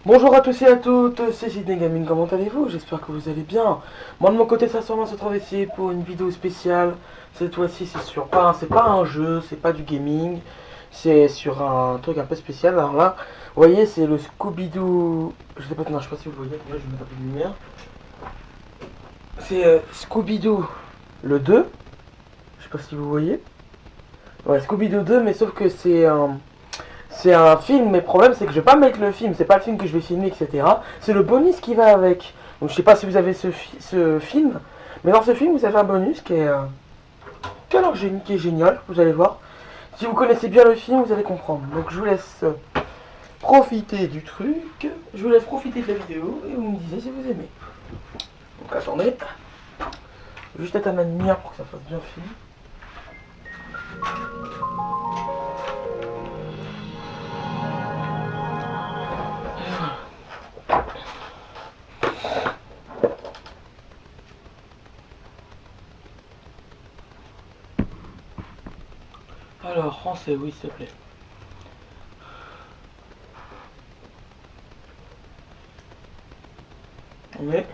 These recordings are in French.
Bonjour à tous et à toutes, c'est Sydney Gaming, comment allez-vous? J'espère que vous allez bien. Moi de mon côté, ça se retrouve ici pour une vidéo spéciale. Cette fois-ci, c'est pas un jeu, c'est pas du gaming, c'est sur un truc un peu spécial. Alors là, vous voyez, c'est le Scooby-Doo. Je sais pas, non, je sais pas si vous voyez. Là, je vais mettre un peu de lumière. C'est Scooby-Doo le 2. Je sais pas si vous voyez. Ouais, Scooby-Doo 2, mais sauf que c'est un film, mais le problème c'est que je vais pas mettre le film, c'est pas le film que je vais filmer, etc. C'est le bonus qui va avec. Donc je sais pas si vous avez ce film, mais dans ce film vous avez un bonus qui est génial, vous allez voir. Si vous connaissez bien le film, vous allez comprendre. Donc je vous laisse profiter du truc, je vous laisse profiter de la vidéo et vous me disiez si vous aimez. Donc attendez, je vais juste être à ma lumière pour que ça fasse bien film. Alors, français, oui, s'il te plaît. On met.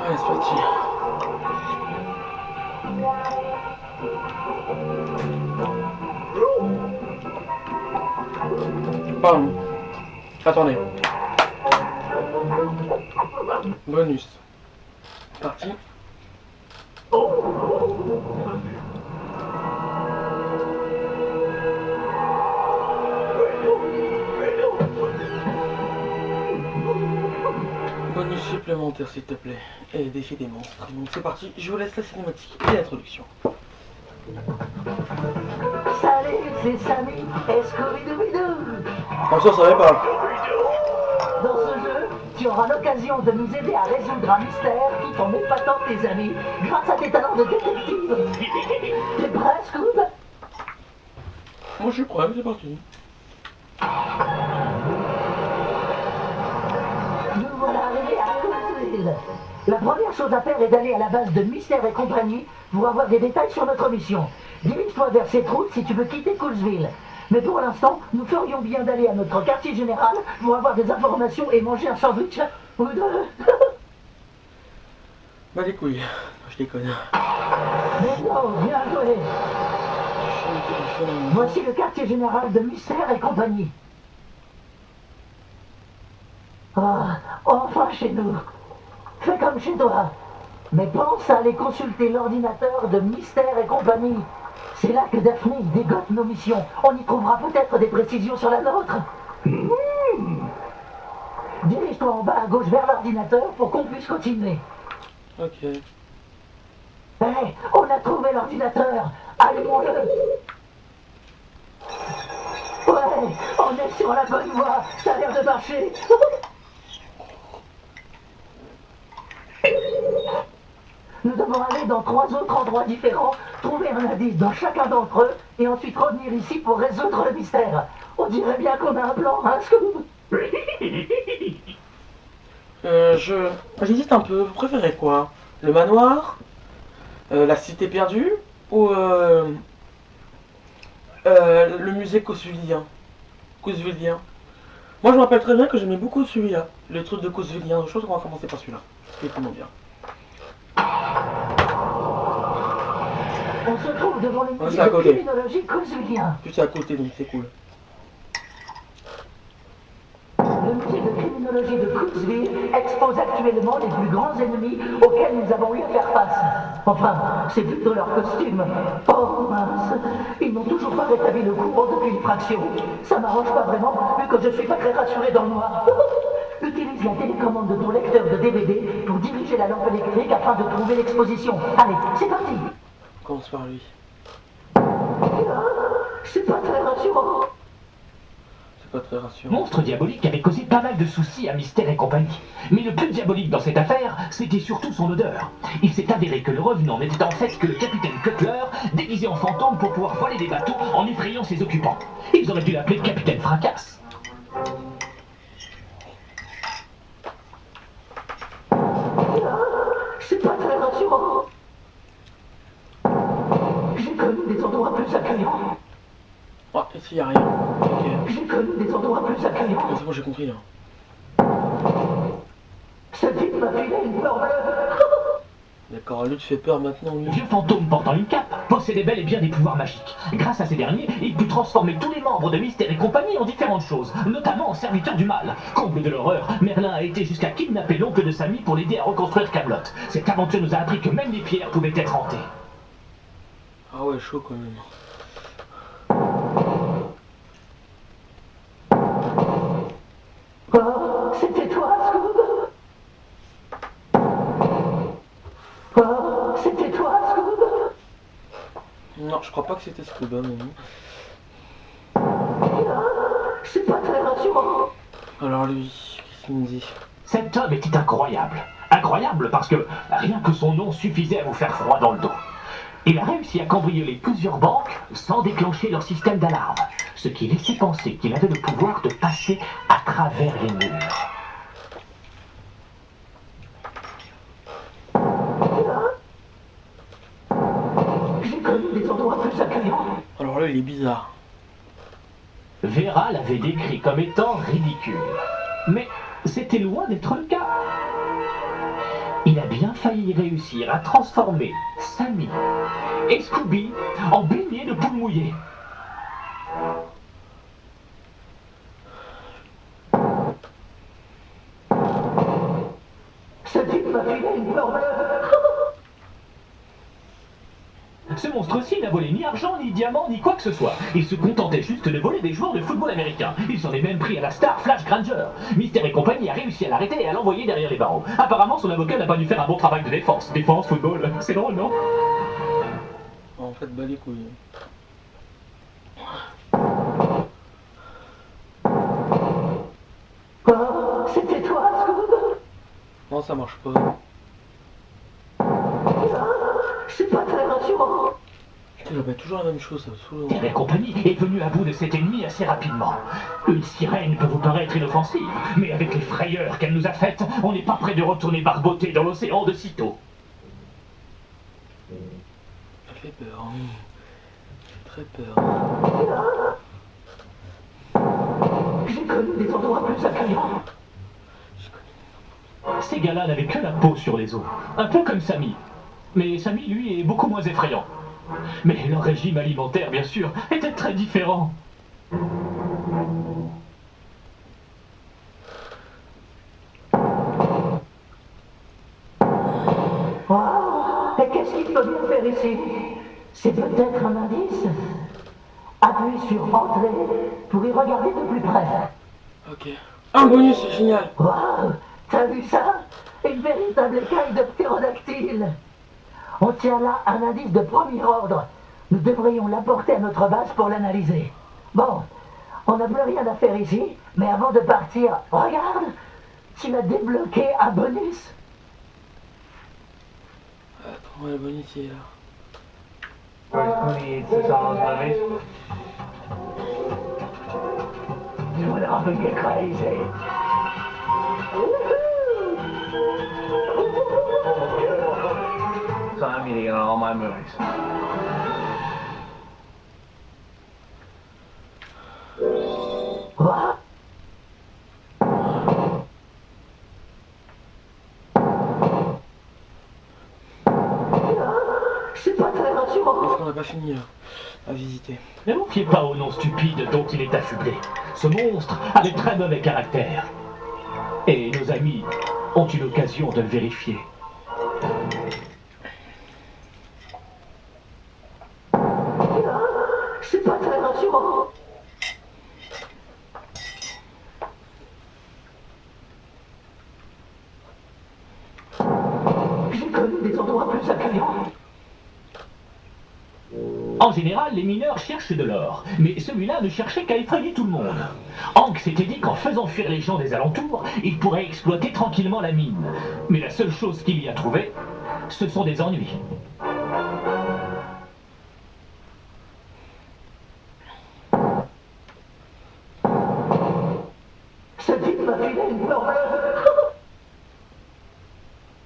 Allez, c'est parti. Bam. Attendez. Bonus. C'est parti. Bonus supplémentaire s'il te plaît. Et défi des monstres. Donc c'est parti, je vous laisse la cinématique et l'introduction. Salut, c'est Samy et Scooby-Doo. Comme ça savait pas. Dans ce jeu, tu auras l'occasion de nous aider à résoudre un mystère qui t'en épatant tes amis grâce à tes talents de détective. T'es prêt, Scoob? Moi je suis prêt, c'est parti. Nous voilà arrivés à Coulsville. La première chose à faire est d'aller à la base de Mystère et compagnie pour avoir des détails sur notre mission. Dirige-toi vers cette route si tu veux quitter Coulsville. Mais pour l'instant, nous ferions bien d'aller à notre quartier général pour avoir des informations et manger un sandwich ou deux. Bah les couilles, je déconne. Mais non, bien joué. Voici le quartier général de Mystère et compagnie. Ah, enfin chez nous. Fais comme chez toi. Mais pense à aller consulter l'ordinateur de Mystère et compagnie. C'est là que Daphné dégote nos missions. On y trouvera peut-être des précisions sur la nôtre. Dirige-toi en bas à gauche vers l'ordinateur pour qu'on puisse continuer. Ok. Hé, on a trouvé l'ordinateur. Allumons-le. Ouais, on est sur la bonne voie. Ça a l'air de marcher. Nous devons aller dans 3 autres endroits différents, trouver un indice dans chacun d'entre eux, et ensuite revenir ici pour résoudre le mystère. On dirait bien qu'on a un plan, hein, Scoob? J'hésite un peu, vous préférez quoi? Le manoir? La cité perdue? Ou le musée Cosvillien? Cosvillien. Moi je me rappelle très bien que j'aimais beaucoup celui-là. Le truc de Cosvillien, je pense qu'on va commencer par celui-là. C'est vraiment bien. On se trouve devant le c'est musée à de côté. criminologie Cosvillien. Juste à côté, donc c'est cool. Le musée de criminologie de Cooksville expose actuellement les plus grands ennemis auxquels nous avons eu à faire face. Enfin, c'est plutôt leur costume. Oh mince, ils n'ont toujours pas rétabli le courant depuis l'effraction. Ça m'arrange pas vraiment, vu que je suis pas très rassuré dans le noir. Utilise la télécommande de ton lecteur de DVD pour diriger la lampe électrique afin de trouver l'exposition. Allez, c'est parti. On commence par lui. C'est pas très rassurant. C'est pas très rassurant. Monstre diabolique avait causé pas mal de soucis à Mystère et compagnie. Mais le plus diabolique dans cette affaire, c'était surtout son odeur. Il s'est avéré que le revenant n'était en fait que le capitaine Cutler, déguisé en fantôme pour pouvoir voler des bateaux en effrayant ses occupants. Ils auraient dû l'appeler Capitaine Fracasse. y a rien. Ok. J'ai connu des endroits plus accueillants. Bon, c'est bon, j'ai compris là. Ce type m'a filé une peur bleue. D'accord, lui te fait peur maintenant, Le lui. vieux fantôme portant une cape possédait bel et bien des pouvoirs magiques. Grâce à ces derniers, il put transformer tous les membres de Mystère et compagnie en différentes choses, notamment en serviteurs du mal. Comble de l'horreur, Merlin a été jusqu'à kidnapper l'oncle de Sammy pour l'aider à reconstruire Camelot. Cette aventure nous a appris que même les pierres pouvaient être hantées. Ah ouais, chaud quand même. Oh, c'était toi, Scoob. Oh, c'était toi, Scoob. Non, je crois pas que c'était Scuba, mais non. C'est pas très rassurant. Alors lui, qu'est-ce qu'il me dit? Cet homme était incroyable. Incroyable parce que rien que son nom suffisait à vous faire froid dans le dos. Il a réussi à cambrioler plusieurs banques sans déclencher leur système d'alarme, ce qui laissait penser qu'il avait le pouvoir de passer à travers les murs. J'ai connu des endroits plus accueillants. Alors là, il est bizarre. Vera l'avait décrit comme étant ridicule. Mais c'était loin d'être le cas. Il a bien failli réussir à transformer Sammy et Scooby en beignets de poule mouillée. Ce type m'a filé une peur bleue. Ce monstre-ci n'a volé ni argent, ni diamant, ni quoi que ce soit. Il se contentait juste de voler des joueurs de football américain. Il s'en est même pris à la star Flash Granger. Mystère et compagnie a réussi à l'arrêter et à l'envoyer derrière les barreaux. Apparemment, son avocat n'a pas dû faire un bon travail de défense. Défense, football, c'est drôle, non? En fait, bah les couilles. Oh, c'était toi, Scoob. Non, ça marche pas. C'est pas très rassurant. Putain, il répète toujours la même chose, ça me saoule. Mystère et compagnie est venu à bout de cet ennemi assez rapidement. Une sirène peut vous paraître inoffensive, mais avec les frayeurs qu'elle nous a faites, on n'est pas prêt de retourner barboter dans l'océan de sitôt. Ça fait peur. J'ai très peur. J'ai connu des endroits plus accueillants. Ces gars-là n'avaient que la peau sur les os, un peu comme Sammy. Mais Sammy, lui, est beaucoup moins effrayant. Mais leur régime alimentaire, bien sûr, était très différent. Oh, et qu'est-ce qu'il peut bien faire ici? C'est peut-être un indice. Appuie sur Entrée pour y regarder de plus près. Ok. Un bonus, c'est génial. Waouh, t'as vu ça? Une véritable écaille de ptérodactyle. On tient là un indice de premier ordre. Nous devrions l'apporter à notre base pour l'analyser. Bon, on n'a plus rien à faire ici, mais avant de partir, regarde, tu as débloqué un bonus. Attends, ouais, le bonus il est là. You would often get crazy. So I'm eating it on all my movies. What? C'est pas très rassurant. Parce qu'on n'a pas fini là, à visiter. Ne vous fiez pas au nom stupide dont il est affublé. Ce monstre a de très mauvais caractère. Et nos amis ont eu l'occasion de le vérifier. C'est pas très rassurant. J'ai connu des endroits plus accueillants. En général, les mineurs cherchent de l'or, mais celui-là ne cherchait qu'à effrayer tout le monde. Hank s'était dit qu'en faisant fuir les gens des alentours, il pourrait exploiter tranquillement la mine. Mais la seule chose qu'il y a trouvé, ce sont des ennuis. Ce type m'a filé une peur bleue.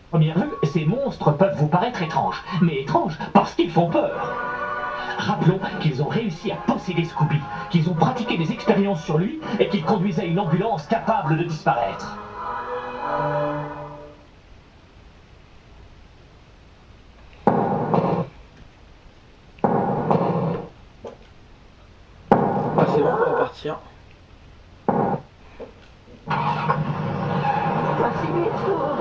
À première vue, ces monstres peuvent vous paraître étranges, mais étranges parce qu'ils font peur. Rappelons qu'ils ont réussi à posséder Scooby, qu'ils ont pratiqué des expériences sur lui et qu'ils conduisaient une ambulance capable de disparaître. Ah, c'est bon, on va partir. Voici vite, Scoob.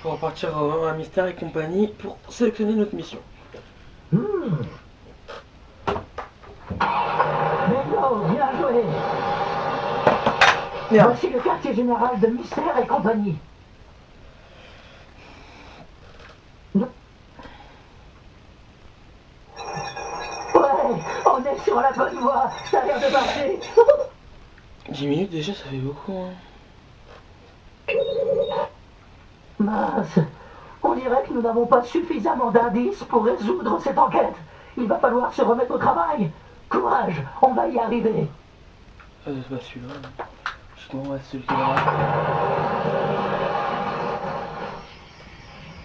On va partir à Mystère et compagnie pour sélectionner notre mission. Mais non, bien joué. Merde. Voici le quartier général de Mystère et compagnie. Ouais, on est sur la bonne voie. Ça a l'air de marcher. 10 minutes déjà, ça fait beaucoup. Hein. Mince, on dirait que nous n'avons pas suffisamment d'indices pour résoudre cette enquête. Il va falloir se remettre au travail. Courage, on va y arriver. C'est pas celui-là. Justement, ouais, celui qui est là.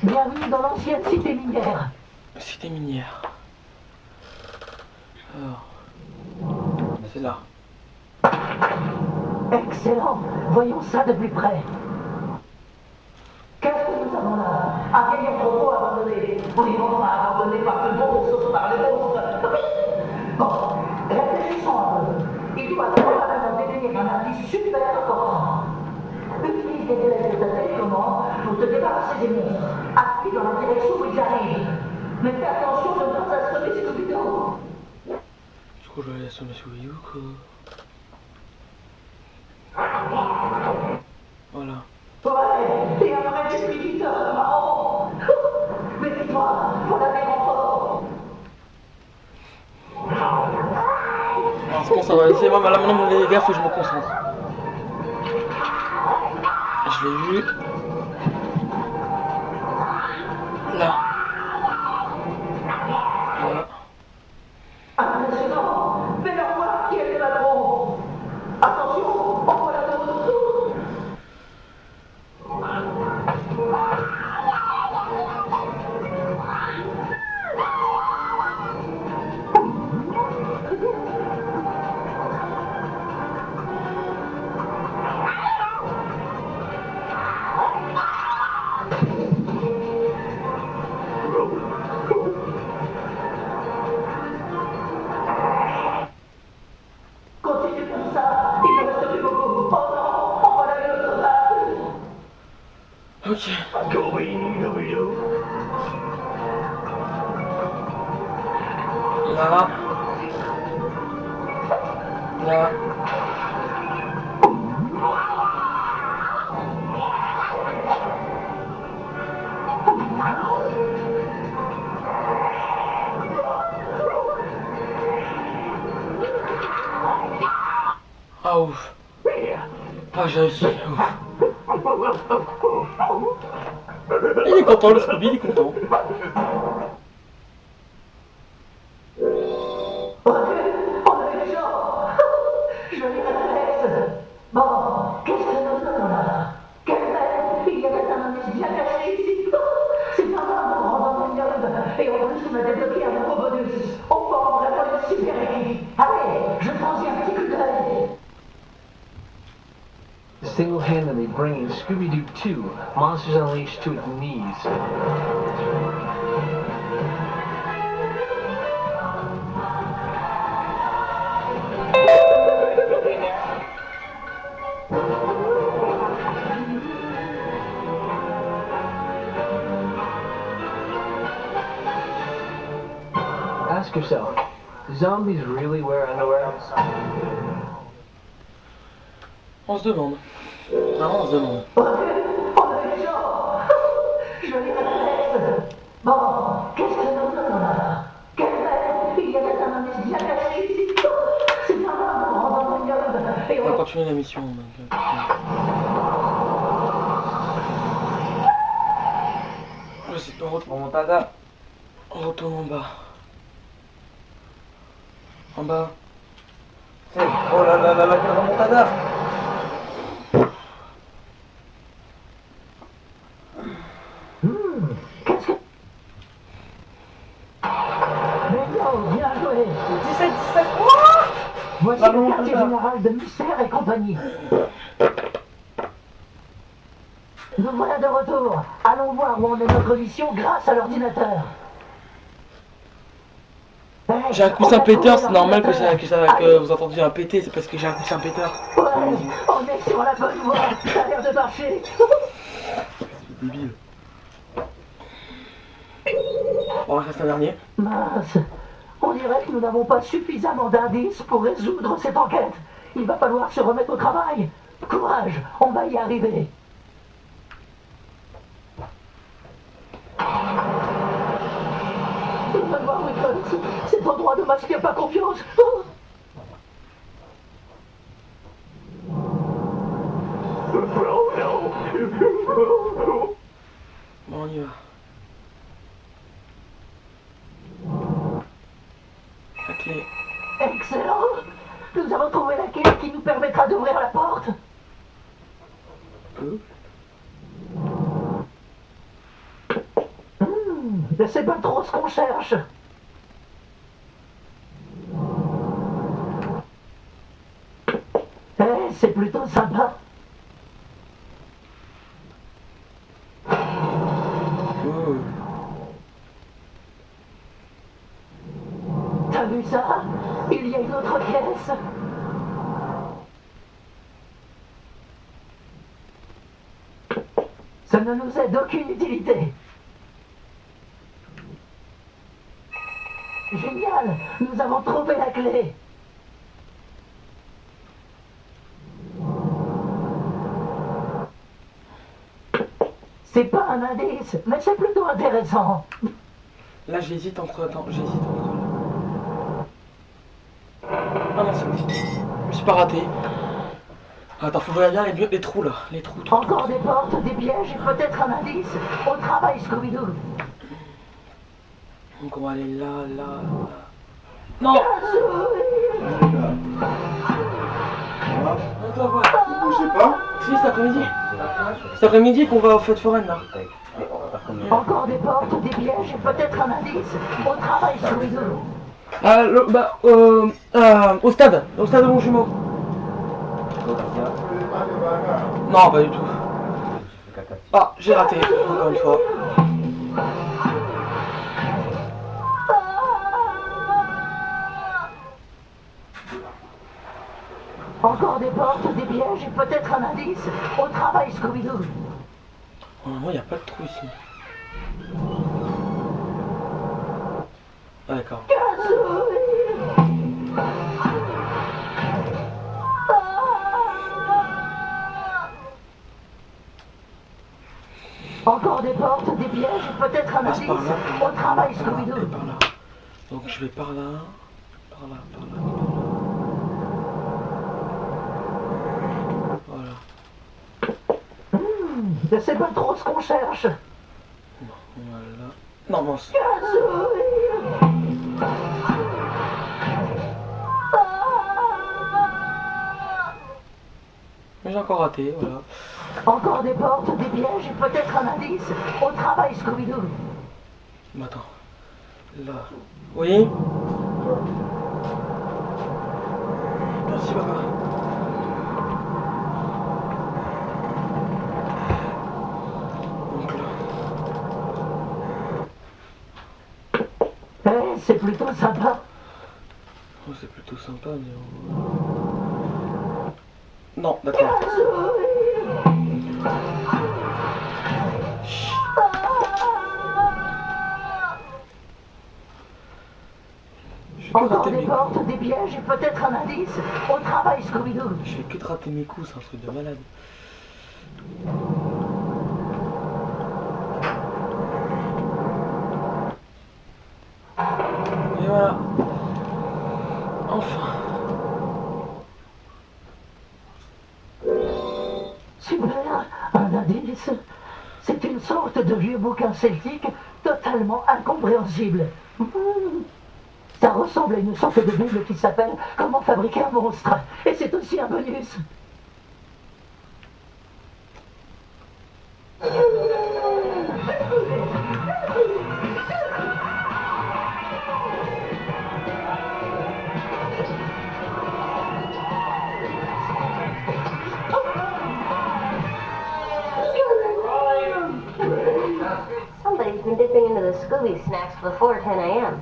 Bienvenue dans l'ancienne cité minière. Cité minière. Alors. C'est là. Excellent, voyons ça de plus près. Qu'est-ce que nous avons là? Un vieil entrepôt abandonné. Oui, enfin abandonné par tout le monde, sauf par les monstres. Bon, réfléchissons un peu. Il doit probablement détenir un indice super important. Utilise des élèves de ta télécommande pour te débarrasser des monstres. Appuie dans la direction où ils arrivent. Mais fais attention de ne pas assommer Scooby-Doo. Du coup, je vais aller assommer Scooby-Doo, quoi. Voilà. Ouais, t'es un vrai distributeur marrant. Mais dis-toi, voilà des renforts. On se concentre, laissez-moi, là maintenant les gars, faut que je me concentre. Je l'ai vu. Là. Voilà. Impressionnant. Fais-leur voir qui est le patron. Attention, on voit la dose. Continue comme ça, il ne reste plus beaucoup. Oh non, on va aller au total. Ok. Là. Là. Ah ouf. Ah j'ai réussi. Ouf. Il est content le Scooby, il est content. On a eu des gens. Joli réflexe. Bon, qu'est-ce que nous avons là? Quelle bête. Il y a peut-être un indice bien caché ici. C'est bien grave, on rentre dans une garde. Et en plus, on a débloqué un nouveau bonus. On forme vraiment une super équipe. Allez, je prends y un petit coup d'œil. Single-handedly bringing Scooby-Doo 2, Monsters Unleashed to its knees. Ask yourself, do zombies really wear underwear? On se demande. Vraiment, on se demande. On a eu des gens. Joli réflexe. Bon, qu'est-ce que nous avons là? Quelle bête. Il y a peut-être un indice bien caché ici. C'est bien grave, on rentre dans une garde. Et On va on continuer la mission. Donc, je sais pas, on retourne en bas. En bas. Hey, oh là là là là, quelle remontada! Qu'est-ce que... Mais non, bien joué. Voici le quartier général de Mystère et compagnie. Nous voilà de retour. Allons voir où en est notre mission grâce à l'ordinateur. J'ai un coussin péteur, c'est normal que vous entendiez un pété, c'est parce que j'ai un coussin péteur. Ouais, on est sur la bonne voie. Ça a l'air de marcher. C'est débile. Bon, reste un dernier. Mince. On dirait que nous n'avons pas suffisamment d'indices pour résoudre cette enquête. Il va falloir se remettre au travail. Courage, on va y arriver. Va voir, Wickles. Cet endroit ne m'inspire pas confiance. Oh. Bon, on y va. La clé. Excellent. Nous avons trouvé la clé qui nous permettra d'ouvrir la porte. C'est pas trop ce qu'on cherche. C'est plutôt sympa. T'as vu ça? Il y a une autre pièce. Ça ne nous est d'aucune utilité. Génial! Nous avons trouvé la clé. C'est pas un indice, mais c'est plutôt intéressant. Là, j'hésite entre. Attends, j'hésite entre. Ah non, c'est bon. Je me suis pas raté. Attends, faut voir bien les trous là. Les trous. Encore des portes, des pièges et peut-être un indice. Au travail, Scooby-Doo. Donc on va aller là, là, là. Non! Attends, quoi? Vous bougez pas? Si, cet après-midi. Cet après-midi qu'on va aux fêtes foraines là. Encore des portes, des pièges et peut-être un indice. Au travail, Scooby-Doo. Au stade de mon jumeau. Non, pas du tout. Ah, j'ai raté, encore une fois. Encore des portes, des pièges et peut-être un indice. Au travail, Scooby-Doo. Normalement, il n'y a pas de trou ici. Ah, d'accord. Encore des portes, des pièges et peut-être un Passe indice. par là. Au travail, Par là, Scooby-Doo. et par là. Donc je vais par là. Par là, par là, par là. Voilà. Je sais pas trop ce qu'on cherche. Voilà. Non, non, c'est... Mais j'ai encore raté, voilà. Encore des portes, des pièges et peut-être un indice. Au travail, Scooby-Doo. Mais attends. Là. Oui? Merci, papa. Donc là. C'est plutôt sympa. Oh, c'est plutôt sympa, mais... Non, d'accord. Encore des portes, des pièges et peut-être un indice. Au travail, Scooby-Doo. Je fais que de rater mes coups, c'est un truc de malade. Et voilà. Enfin. Super, un indice. C'est une sorte de vieux bouquin celtique totalement incompréhensible. Ça ressemble à une sorte de bible qui s'appelle Comment fabriquer un monstre. Et c'est aussi un bonus. Scooby snacks before 10 a.m.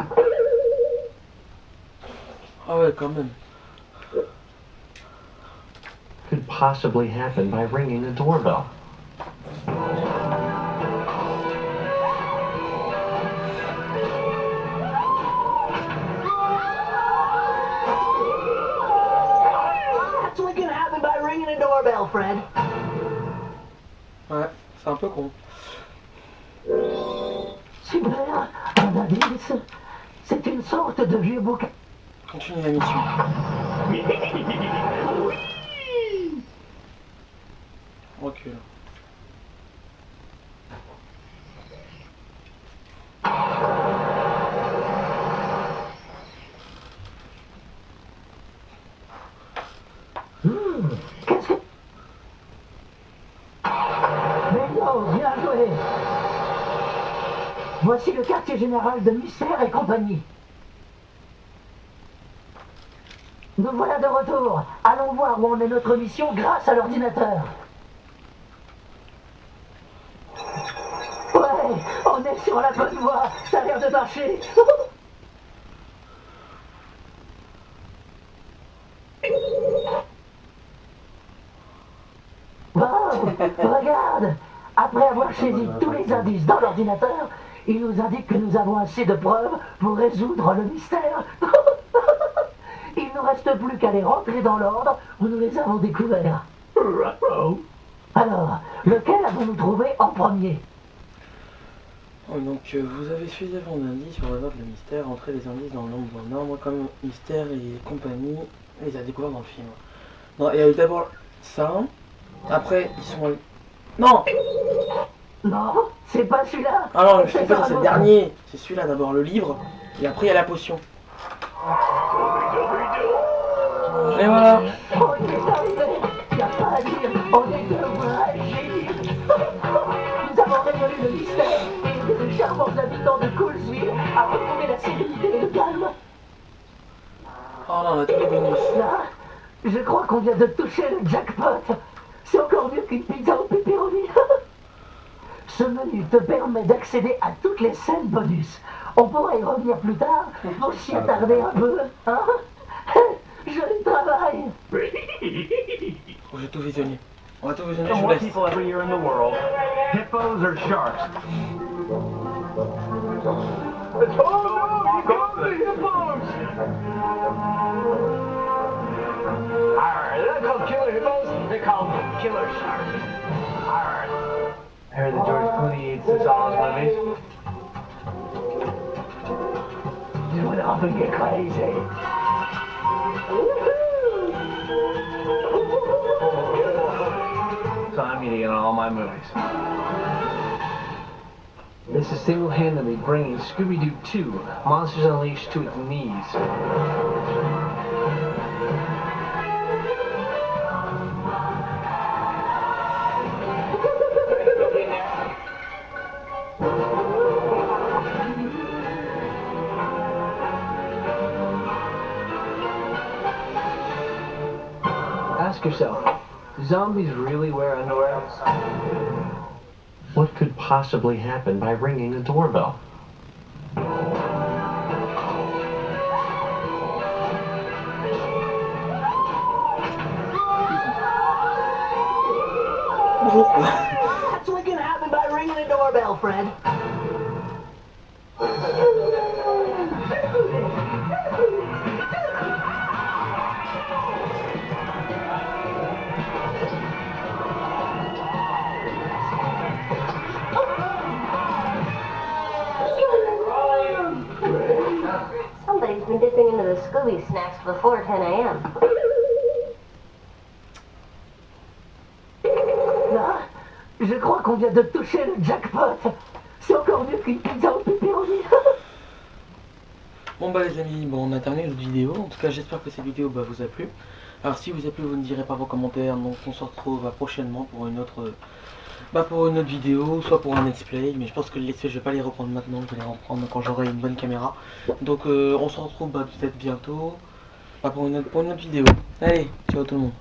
Ah ouais, quand même. Could possibly happen by ringing the doorbell. That's what can happen by ringing a doorbell, Fred. Ouais, c'est un peu con. Super, un indice. C'est une sorte de vieux bouquin. Continue la mission. Recule. Qu'est-ce que... Mais non, bien joué. Voici le quartier général de Mystère et compagnie. Nous voilà de retour. Allons voir où en est notre mission grâce à l'ordinateur. Ouais, on est sur la bonne voie. Ça a l'air de marcher. Wow, regarde. Après avoir saisi tous les indices dans l'ordinateur, il nous indique que nous avons assez de preuves pour résoudre le mystère. Il ne reste plus qu'à les rentrer dans l'ordre où nous les avons découverts. Alors, lequel avons-nous trouvé en premier? Oh, donc vous avez suffisamment d'indices pour résoudre le mystère, entrer les indices dans le nombre comme Mystère et compagnie les a découverts dans le film. Non, il y a eu d'abord ça, après ils sont allés... Non. Non, c'est pas celui-là. Ah non, je sais pas, un c'est le autre. dernier. C'est celui-là d'abord, le livre, et après il y a la potion. Et voilà. On y est arrivé. Y a pas à dire, on est de vrais génies. Nous avons résolu le mystère et aidé les charmants habitants de Coolsville à retrouver la sérénité et le calme. Oh non, on a tous les bonus. Là, je crois qu'on vient de toucher le jackpot. C'est encore mieux qu'une pizza au pepperoni. Ce menu te permet d'accéder à toutes les scènes bonus. On pourra y revenir plus tard pour s'y attarder un peu. Hein? Joli travail. Oh, j'ai tout visionné. On va tout visionner, And je vous more laisse. people every year in the world. Hippos or sharks? They're not called killer hippos, they're called killer sharks. I heard that George Clooney eats this all his movies. You went off and get crazy. So I'm eating it in all my movies. This is single-handedly bringing Scooby-Doo 2, Monsters Unleashed, to its knees. Ask yourself, do zombies really wear underwear? What could possibly happen by ringing a doorbell? That's what can happen by ringing a doorbell, Fred. Somebody's been dipping into the Scooby snacks before 10 a.m. Là, je crois qu'on vient de toucher le jackpot. C'est encore mieux qu'une pizza au pepperoni. Bon bah les amis, bon on a terminé notre vidéo. En tout cas j'espère que cette vidéo vous a plu. Alors si vous a plu, vous me direz par vos commentaires. Donc on se retrouve prochainement pour une autre vidéo, soit pour un let's play. Mais je pense que les let's play je vais pas les reprendre maintenant, je vais les reprendre quand j'aurai une bonne caméra. Donc on se retrouve peut-être bientôt pour une autre vidéo. Allez, ciao tout le monde.